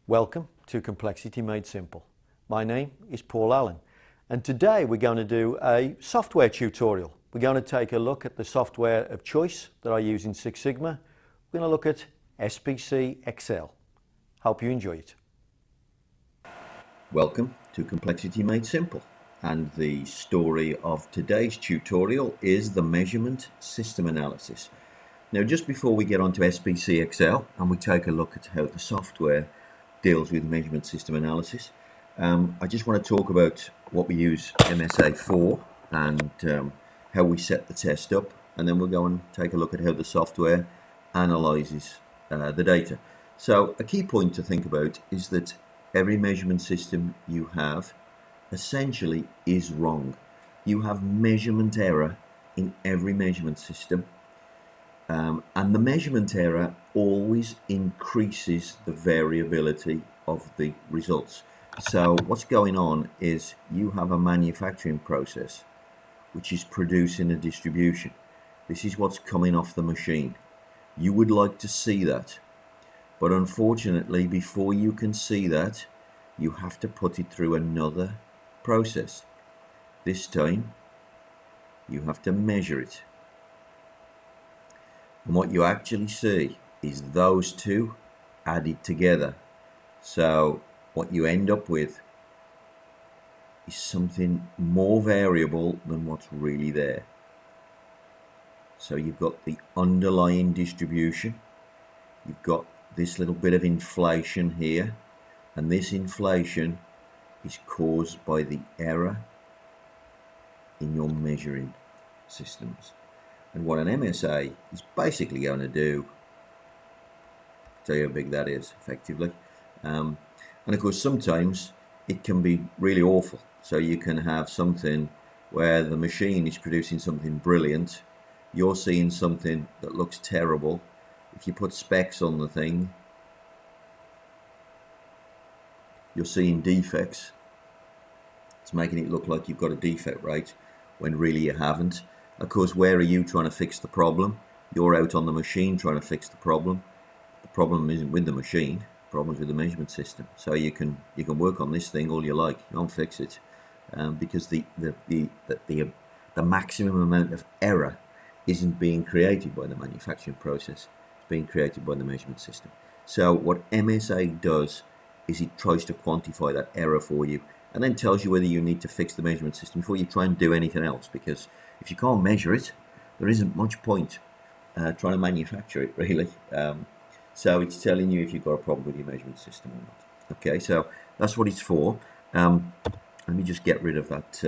Welcome to Complexity Made Simple. My name is Paul Allen, and today we're going to do a software tutorial. We're going to take a look at the software of choice that I use in Six Sigma. We're going to look at SPC XL. Hope you enjoy it. Welcome to Complexity Made Simple, and the story of today's tutorial is the measurement system analysis. Now, just before we get on to SPC XL and we take a look at how the software deals with measurement system analysis, I just want to talk about what we use MSA for and how we set the test up, and then we'll go and take a look at how the software analyzes the data. So a key point to think about is that every measurement system you have essentially is wrong. You have measurement error in every measurement system, and the measurement error always increases the variability of the results. So what's going on is you have a manufacturing process which is producing a distribution. This is what's coming off the machine. You would like to see that, but unfortunately before you can see that, you have to put it through another process. This time you have to measure it. And what you actually see is those two added together. So what you end up with is something more variable than what's really there. So you've got the underlying distribution, you've got this little bit of inflation here, and this inflation is caused by the error in your measuring systems. And what an MSA is basically going to do, tell you how big that is effectively. And of course sometimes it can be really awful. So you can have something where the machine is producing something brilliant, you're seeing something that looks terrible. If you put specs on the thing, you're seeing defects. It's making it look like you've got a defect rate when really you haven't. Of course, where are you trying to fix the problem? You're out on the machine trying to fix the problem. The problem isn't with the machine, the problem's with the measurement system. So you can work on this thing all you like, you don't fix it, because the maximum amount of error isn't being created by the manufacturing process, it's being created by the measurement system. So what MSA does is it tries to quantify that error for you and then tells you whether you need to fix the measurement system before you try and do anything else, because if you can't measure it, there isn't much point trying to manufacture it, really. So it's telling you if you've got a problem with your measurement system or not. Okay, so that's what it's for. Let me just get rid of that.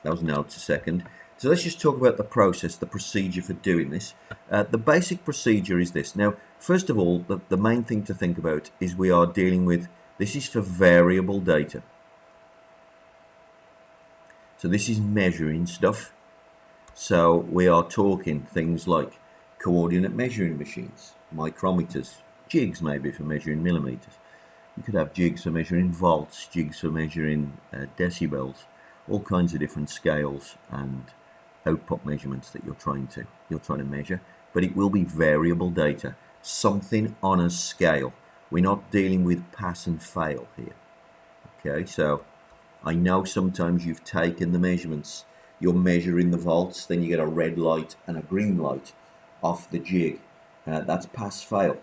Those notes a second. So let's just talk about the process, the procedure for doing this. The basic procedure is this. Now, first of all, the main thing to think about is we are dealing with, this is for variable data. So this is measuring stuff. So we are talking things like coordinate measuring machines, micrometers, jigs maybe for measuring millimeters. You could have jigs for measuring volts, jigs for measuring decibels, all kinds of different scales and output measurements that you're trying to measure, but it will be variable data, something on a scale. We're not dealing with pass and fail here. Okay, so I know sometimes you've taken the measurements, you're measuring the volts, then you get a red light and a green light off the jig. That's pass-fail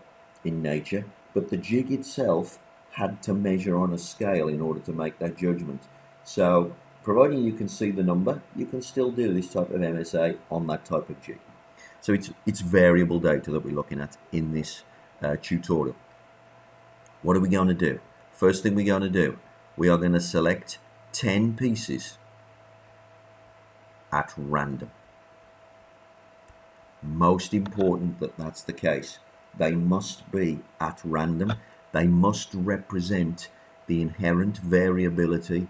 in nature, but the jig itself had to measure on a scale in order to make that judgment. So providing you can see the number, you can still do this type of MSA on that type of jig. So it's variable data that we're looking at in this tutorial. What are we going to do? First thing we're going to do, we are going to select 10 pieces at random. Most important that that's the case. They must be at random. They must represent the inherent variability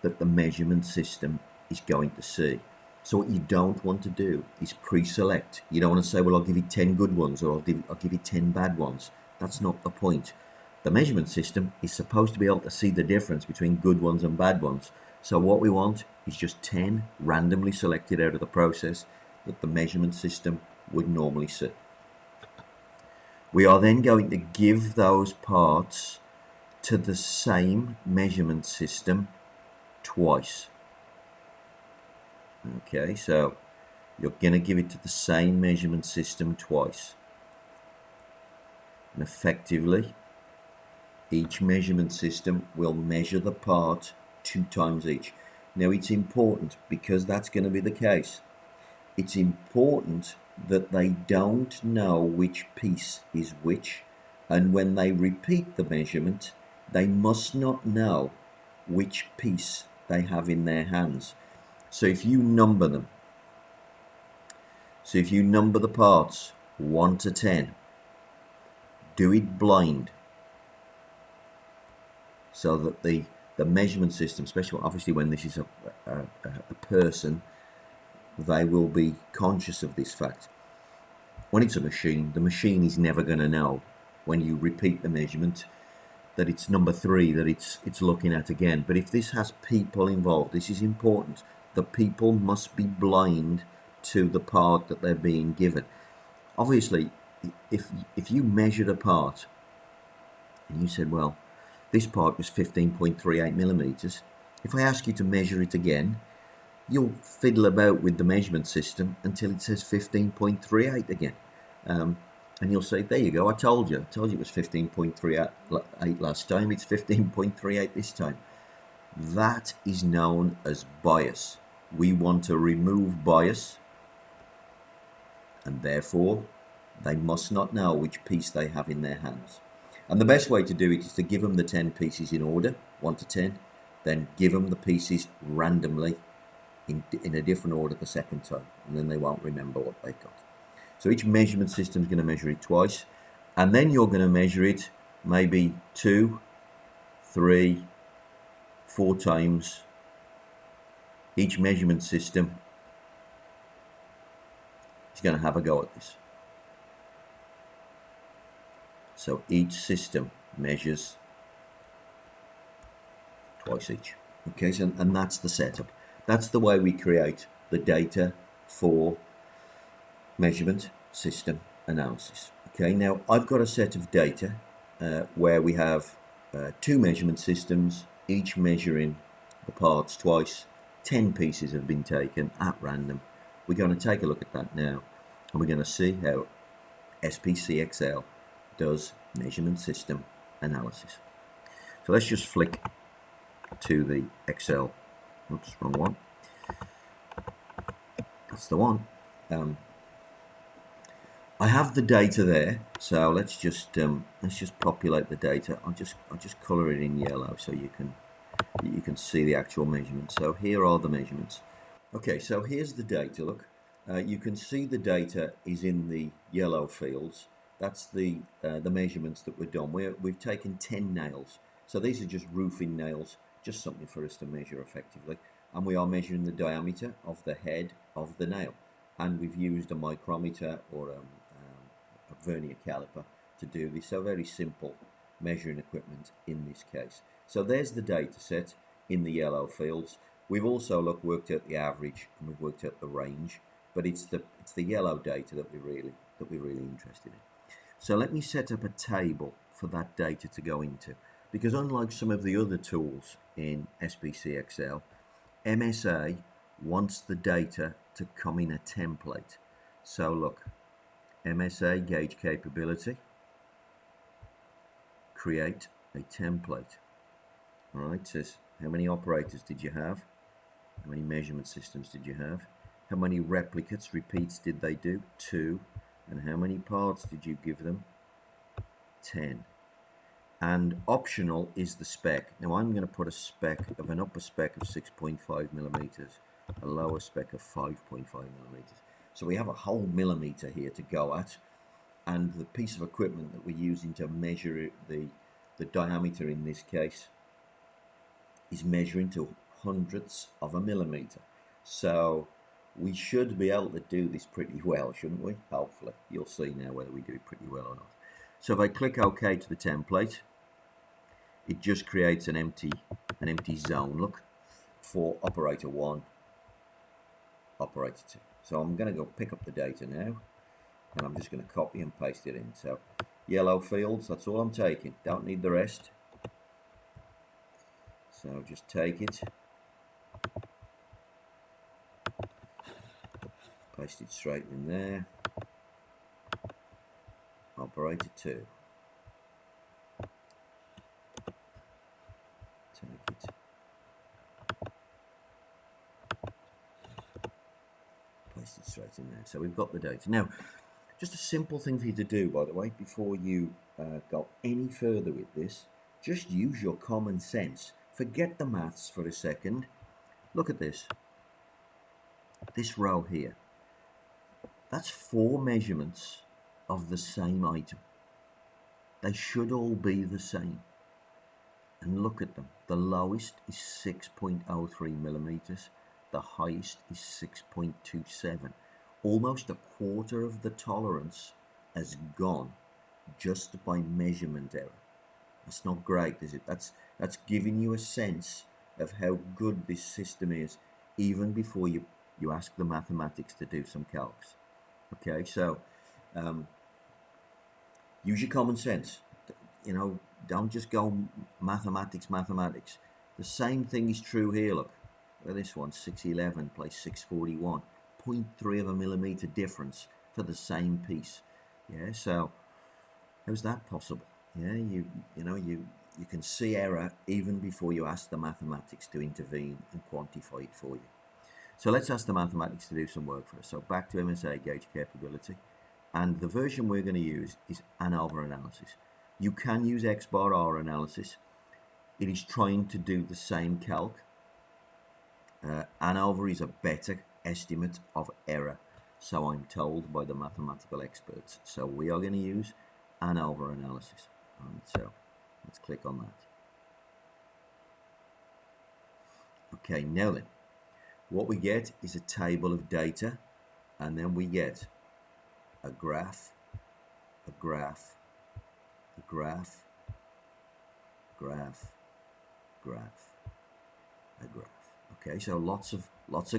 that the measurement system is going to see. So what you don't want to do is pre-select. You don't want to say, well, I'll give you 10 good ones or I'll give you 10 bad ones. That's not the point. The measurement system is supposed to be able to see the difference between good ones and bad ones. So what we want is just 10 randomly selected out of the process that the measurement system would normally see. We are then going to give those parts to the same measurement system twice. Okay, so you're going to give it to the same measurement system twice. And effectively, each measurement system will measure the part 2 times each. Now it's important, because that's going to be the case, it's important that they don't know which piece is which, and when they repeat the measurement, they must not know which piece they have in their hands. So if you number them, so if you number the parts 1 to 10, do it blind, so that the measurement system, especially obviously when this is a person, they will be conscious of this fact. When it's a machine, the machine is never going to know when you repeat the measurement that it's number 3 that it's looking at again. But if this has people involved, this is important. The people must be blind to the part that they're being given. Obviously, if you measured a part and you said, well, this part was 15.38 millimeters, if I ask you to measure it again, you'll fiddle about with the measurement system until it says 15.38 again. And you'll say, there you go, I told you it was 15.38 last time, it's 15.38 this time. That is known as bias. We want to remove bias, and therefore they must not know which piece they have in their hands. And the best way to do it is to give them the 10 pieces in order, 1 to 10, then give them the pieces randomly in a different order the second time, and then they won't remember what they've got. So each measurement system is going to measure it twice, and then you're going to measure it maybe 2, 3, 4 times. Each measurement system is going to have a go at this. So each system measures twice each. Okay, so and that's the setup. That's the way we create the data for measurement system analysis. Okay, now I've got a set of data where we have 2 measurement systems, each measuring the parts twice. 10 pieces have been taken at random. We're going to take a look at that now, and we're going to see how SPC XL does measurement system analysis. So let's just flick to the Excel. Oops, wrong one. That's the one. I have the data there, so let's just populate the data. I'll just color it in yellow so you can see the actual measurements. So here are the measurements. Okay, so here's the data. Look, you can see the data is in the yellow fields. That's the measurements that were done. We've taken 10 nails. So these are just roofing nails, just something for us to measure effectively. And we are measuring the diameter of the head of the nail. And we've used a micrometer or a vernier caliper to do this. So very simple measuring equipment in this case. So there's the data set in the yellow fields. We've also worked out the average, and we've worked out the range, but it's the yellow data that we're really interested in. So let me set up a table for that data to go into, because unlike some of the other tools in SPC XL, MSA wants the data to come in a template. So look, MSA gauge capability, create a template. All right, says how many operators did you have? How many measurement systems did you have? How many replicates, repeats did they do? 2. And how many parts did you give them? 10. And optional is the spec. Now I'm going to put a spec of an upper spec of 6.5 millimeters, a lower spec of 5.5 millimeters. So we have a whole millimeter here to go at, and the piece of equipment that we're using to measure the diameter in this case is measuring to hundredths of a millimeter. So we should be able to do this pretty well, shouldn't we? Hopefully. You'll see now whether we do it pretty well or not. So if I click OK to the template, it just creates an empty zone, look, for operator 1, operator 2. So I'm going to go pick up the data now, and I'm just going to copy and paste it in. So yellow fields, that's all I'm taking. Don't need the rest. So just take it, paste it straight in there, operator 2, take it, paste it straight in there. So we've got the data. Now, just a simple thing for you to do, by the way, before you go any further with this, just use your common sense. Forget the maths for a second. Look at this. This row here. That's 4 measurements of the same item. They should all be the same. And look at them. The lowest is 6.03 millimeters. The highest is 6.27. Almost a quarter of the tolerance has gone just by measurement error. That's not great, is it? That's giving you a sense of how good this system is, even before you ask the mathematics to do some calcs. Okay, so use your common sense. You know, don't just go mathematics. The same thing is true here. Look at this one, 611 place 641, 0.3 of a millimeter difference for the same piece. Yeah, so how's that possible? Yeah, you can see error even before you ask the mathematics to intervene and quantify it for you. So let's ask the mathematics to do some work for us. So back to MSA gauge capability, and the version we're going to use is ANOVA analysis. You can use X bar R analysis. It is trying to do the same calc. ANOVA is a better estimate of error, so I'm told by the mathematical experts. So we are going to use ANOVA analysis. Right, so let's click on that. Okay, now then, what we get is a table of data, and then we get a graph, a graph, a graph, graph, graph, a graph. Okay, so lots of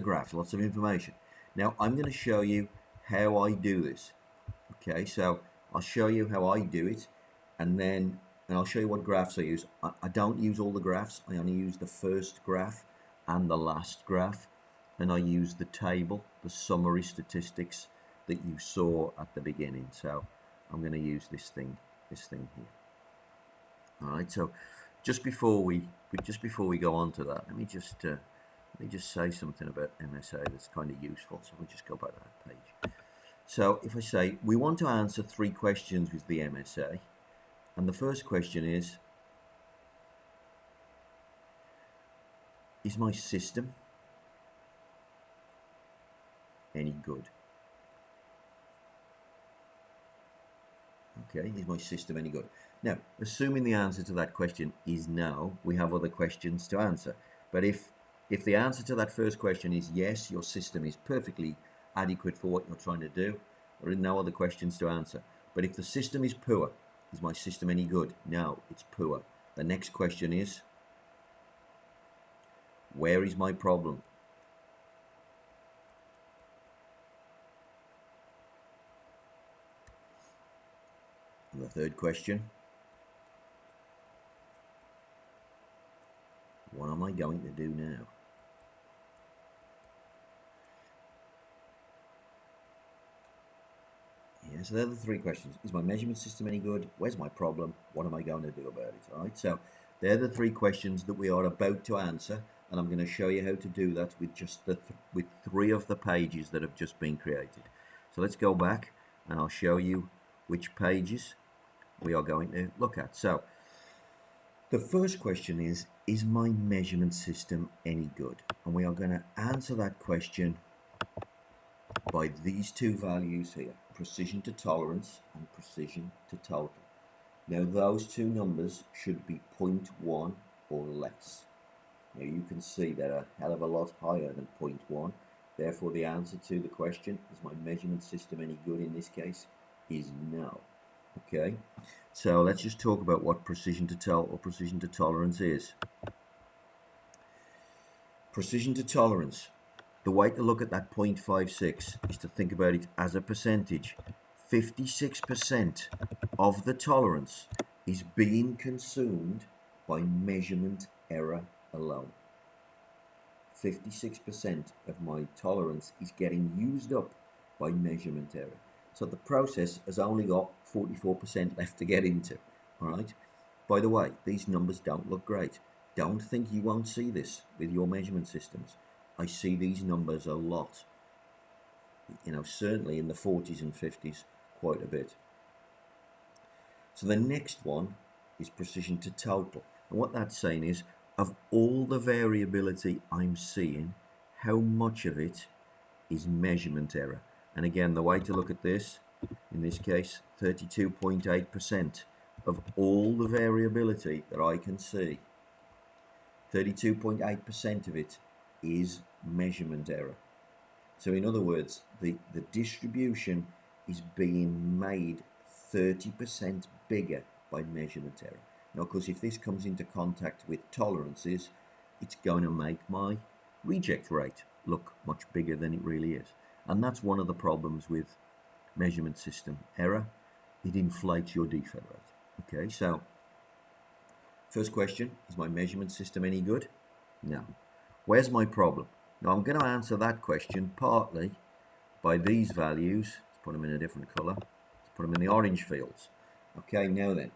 graphs, lots of information. Now I'm going to show you how I do this. Okay, so I'll show you how I do it, and I'll show you what graphs I use. I don't use all the graphs. I only use the first graph and the last graph, and I use the table, the summary statistics that you saw at the beginning. So I'm going to use this thing here. All right. So just before we go on to that, let me just say something about MSA that's kind of useful. So we'll just go back to that page. So if I say we want to answer 3 questions with the MSA, and the first question is my system any good? Okay, is my system any good? Now, assuming the answer to that question is no, we have other questions to answer. But if the answer to that first question is yes, your system is perfectly adequate for what you're trying to do, there are no other questions to answer. But if the system is poor, is my system any good? No, it's poor. The next question is, where is my problem? And the third question, what am I going to do now? Yeah, so they're the 3 questions. Is my measurement system any good? Where's my problem? What am I going to do about it? All right, so they're the 3 questions that we are about to answer, and I'm going to show you how to do that with just with 3 of the pages that have just been created. So let's go back, and I'll show you which pages we are going to look at. So the first question is my measurement system any good? And we are going to answer that question by these 2 values here, precision to tolerance and precision to total. Now those 2 numbers should be 0.1 or less. Now you can see they're a hell of a lot higher than 0.1. Therefore the answer to the question, is my measurement system any good in this case, is no. Okay, so let's just talk about what precision to tolerance is. Precision to tolerance. The way to look at that 0.56 is to think about it as a percentage. 56% of the tolerance is being consumed by measurement error alone. 56% of my tolerance is getting used up by measurement error. So the process has only got 44% left to get into. All right. By the way, these numbers don't look great. Don't think you won't see this with your measurement systems. I see these numbers a lot. Certainly in the 40s and 50s, quite a bit. So the next one is precision to total. And what that's saying is, of all the variability I'm seeing, how much of it is measurement error? And again, the way to look at this, in this case, 32.8% of all the variability that I can see, 32.8% of it is measurement error. So in other words, the distribution is being made 30% bigger by measurement error. Now, of course, if this comes into contact with tolerances, it's going to make my reject rate look much bigger than it really is. And that's one of the problems with measurement system error. It inflates your defect rate. Okay, so first question, is my measurement system any good? No. Where's my problem? Now, I'm going to answer that question partly by these values. Let's put them in a different color. Let's put them in the orange fields. Okay, now then,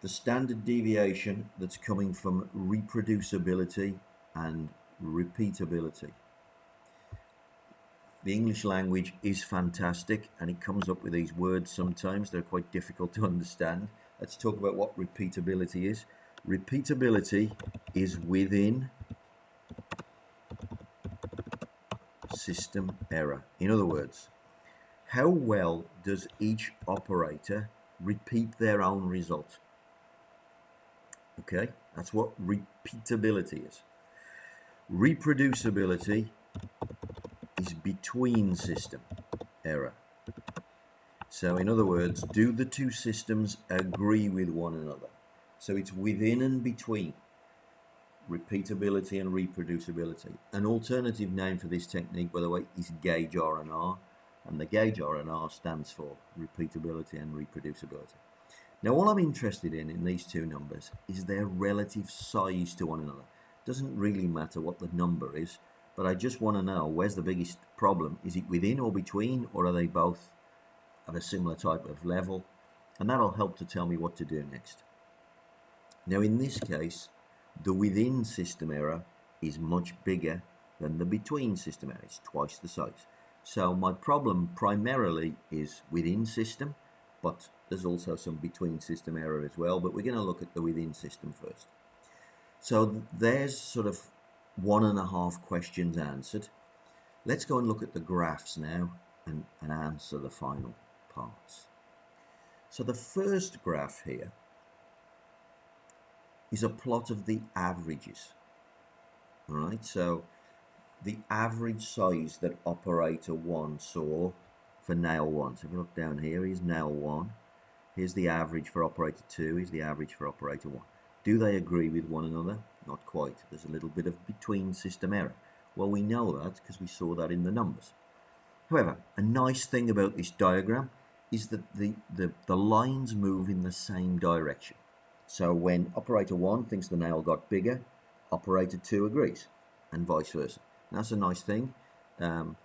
the standard deviation that's coming from reproducibility and repeatability. The English language is fantastic, and it comes up with these words sometimes. They're quite difficult to understand. Let's talk about what repeatability is. Repeatability is within system error. In other words, how well does each operator repeat their own result? Okay, that's what repeatability is. Reproducibility is between system error. So in other words, do the two systems agree with one another? So it's within and between repeatability and reproducibility. An alternative name for this technique, by the way, is gauge R&R, and the gauge R&R stands for repeatability and reproducibility. Now, all I'm interested in these two numbers is their relative size to one another. It doesn't really matter what the number is, but I just want to know, where's the biggest problem? Is it within or between, or are they both at a similar type of level? And that'll help to tell me what to do next. Now, in this case, the within system error is much bigger than the between system error. It's twice the size. So my problem primarily is within system, but there's also some between system error as well. But we're going to look at the within system first. So there's sort of 1.5 questions answered. Let's go and look at the graphs now and answer the final parts. So the first graph here is a plot of the averages. All right, so the average size that operator 1 saw for nail 1. So if you look down here, here's nail 1. Here's the average for operator 2. Here's the average for operator 1. Do they agree with one another? Not quite. There's a little bit of between system error. Well, we know that because we saw that in the numbers. However, a nice thing about this diagram is that the lines move in the same direction. So when operator 1 thinks the nail got bigger, operator 2 agrees, and vice versa. And that's a nice thing. There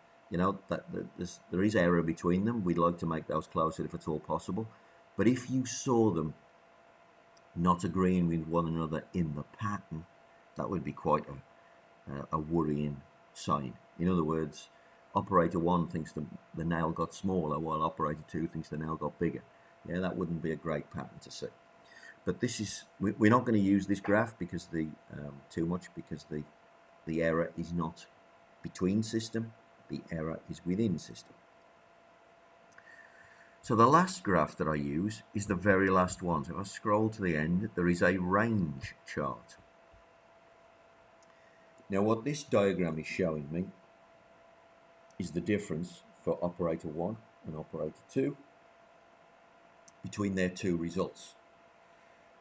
is error between them. We'd like to make those closer if at all possible. But if you saw them not agreeing with one another in the pattern, that would be quite a worrying sign. In other words, operator 1 thinks the nail got smaller, while operator 2 thinks the nail got bigger. Yeah, that wouldn't be a great pattern to see. But this is, we're not going to use this graph because too much because the error is not between system, the error is within system. So the last graph that I use is the very last one. So if I scroll to the end, there is a range chart. Now what this diagram is showing me is the difference for operator 1 and operator 2 between their two results.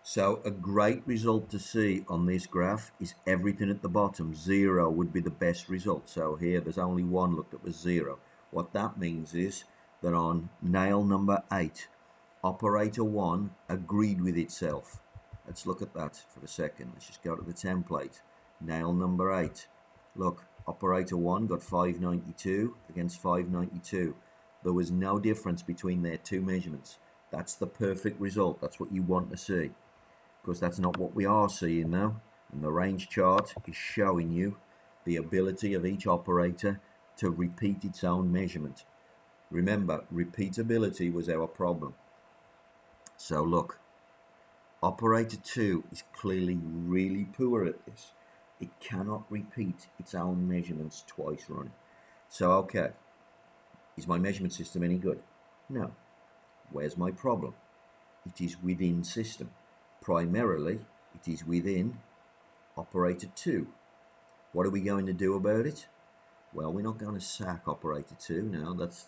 So a great result to see on this graph is everything at the bottom. 0 would be the best result. So here there's only one look that was 0. What that means is that on nail number 8, operator 1 agreed with itself. Let's look at that for a second. Let's just go to the template Nail number 8. Look, operator 1 got 592 against 592. There was no difference between their two measurements. That's the perfect result. That's what you want to see. Because that's not what we are seeing now. And the range chart is showing you the ability of each operator to repeat its own measurement. Remember, repeatability was our problem. So look, operator 2 is clearly really poor at this. It cannot repeat its own measurements twice running. So okay, is my measurement system any good? No. Where's my problem? It is within system. Primarily, it is within operator 2. What are we going to do about it? Well, we're not going to sack operator 2 now. That's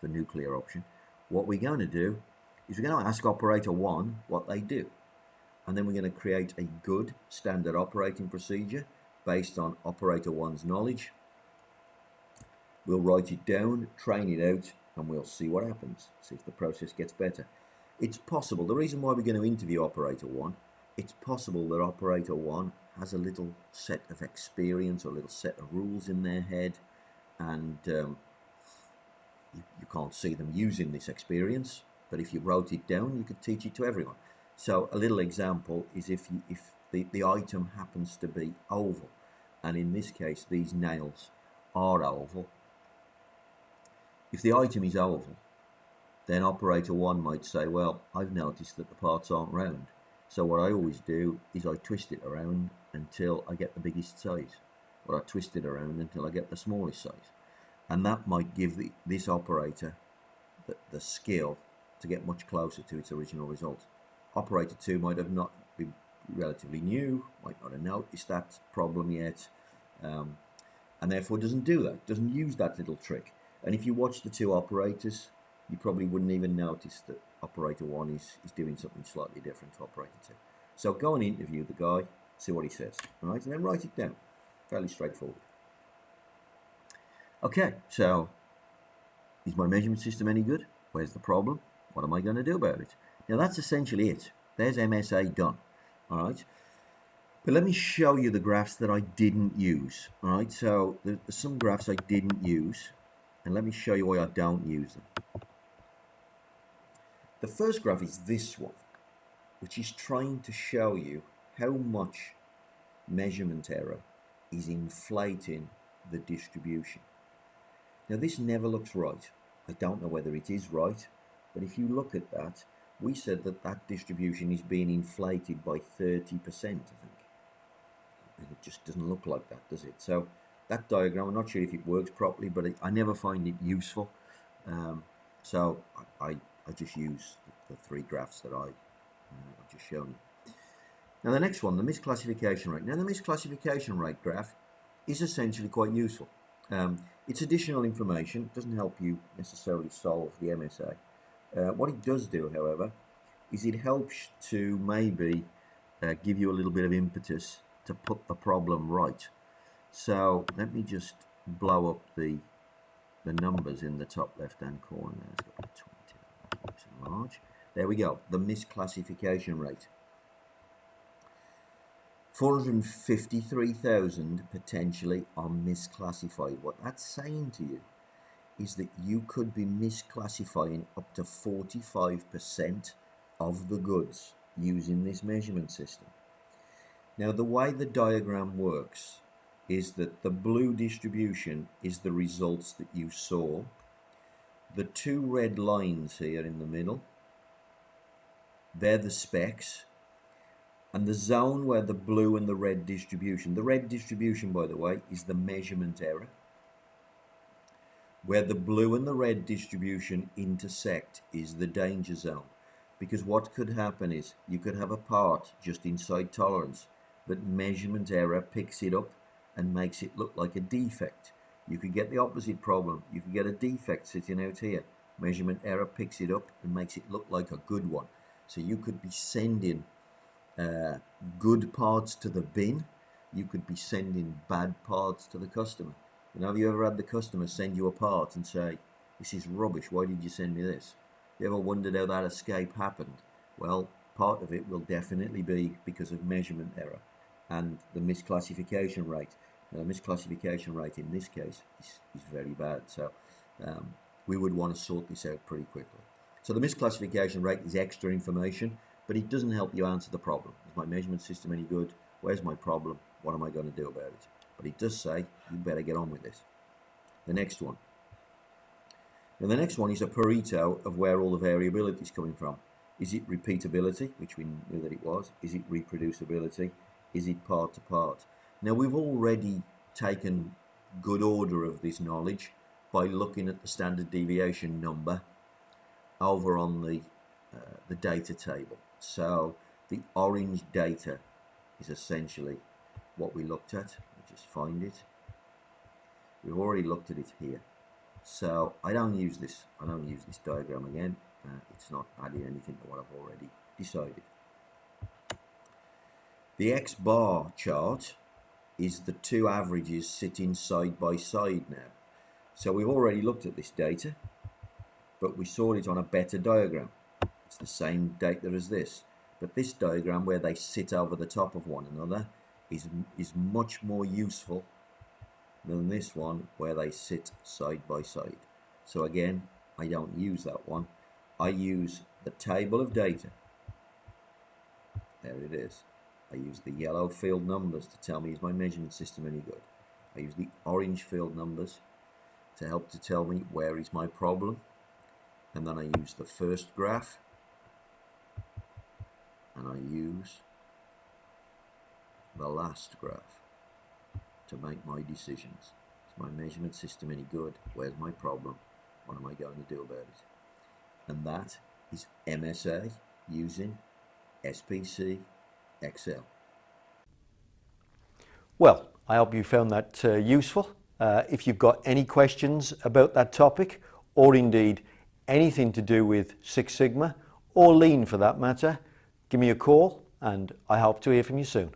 the nuclear option. What we're going to do is we're going to ask operator 1 what they do. And then we're going to create a good standard operating procedure based on operator 1's knowledge. We'll write it down, train it out, and we'll see what happens, see if the process gets better. It's possible, the reason why we're going to interview operator 1, it's possible that operator 1 has a little set of experience or a little set of rules in their head, and you can't see them using this experience, but if you wrote it down, you could teach it to everyone. So a little example is if the item happens to be oval, and in this case these nails are oval. If the item is oval, then operator 1 might say, well, I've noticed that the parts aren't round. So what I always do is I twist it around until I get the biggest size, or I twist it around until I get the smallest size. And that might give this operator the skill to get much closer to its original result. Operator 2 might have not been relatively new, might not have noticed that problem yet, and therefore doesn't do that, doesn't use that little trick. And if you watch the two operators, you probably wouldn't even notice that operator 1 is doing something slightly different to operator 2. So go and interview the guy, see what he says, right? And then write it down. Fairly straightforward. Okay, so is my measurement system any good? Where's the problem? What am I going to do about it? Now that's essentially it. There's MSA done. All right. But let me show you the graphs that I didn't use. All right. So there's some graphs I didn't use, and let me show you why I don't use them. The first graph is this one, which is trying to show you how much measurement error is inflating the distribution. Now this never looks right. I don't know whether it is right, but if you look at that, we said that that distribution is being inflated by 30%, I think. And it just doesn't look like that, does it? So that diagram, I'm not sure if it works properly, but I never find it useful. So I just use the three graphs that I've just shown you. Now the next one, the misclassification rate. Now the misclassification rate graph is essentially quite useful. It's additional information. It doesn't help you necessarily solve the MSA. What it does do, however, is it helps to maybe give you a little bit of impetus to put the problem right. So let me just blow up the numbers in the top left-hand corner. There, it's got 20. Large. There we go. The misclassification rate. 453,000 potentially are misclassified. What that's saying to you is that you could be misclassifying up to 45% of the goods using this measurement system. Now the way the diagram works is that the blue distribution is the results that you saw. The two red lines here in the middle, they're the specs. And the zone where the blue and the red distribution, by the way, is the measurement error. Where the blue and the red distribution intersect is the danger zone. Because what could happen is you could have a part just inside tolerance, but measurement error picks it up and makes it look like a defect. You could get the opposite problem. You could get a defect sitting out here. Measurement error picks it up and makes it look like a good one. So you could be sending good parts to the bin. You could be sending bad parts to the customer. You know, have you ever had the customer send you a part and say, this is rubbish, why did you send me this? You ever wondered how that escape happened? Well, part of it will definitely be because of measurement error. and the misclassification rate. Now, the misclassification rate in this case is very bad, so we would want to sort this out pretty quickly. So the misclassification rate is extra information, but it doesn't help you answer the problem. Is my measurement system any good? Where's my problem? What am I going to do about it? But it does say you better get on with this. The next one. Now the next one is a Pareto of where all the variability is coming from. Is it repeatability, which we knew that it was? Is it reproducibility? Is it part to part? Now we've already taken good order of this knowledge by looking at the standard deviation number over on the data table. So the orange data is essentially what we looked at. Let me just find it. We've already looked at it here. So I don't use this diagram again. It's not adding anything to what I've already decided. The X bar chart is the two averages sitting side by side now. So we've already looked at this data, but we saw it on a better diagram. It's the same data as this, but this diagram where they sit over the top of one another is much more useful than this one where they sit side by side. So again, I don't use that one. I use the table of data. There it is. I use the yellow field numbers to tell me is my measurement system any good. I use the orange field numbers to help to tell me where is my problem. And then I use the first graph, and I use the last graph to make my decisions. Is my measurement system any good? Where's my problem? What am I going to do about it? And that is MSA using SPC XL. Well, I hope you found that useful. If you've got any questions about that topic, or indeed anything to do with Six Sigma or Lean for that matter, give me a call and I hope to hear from you soon.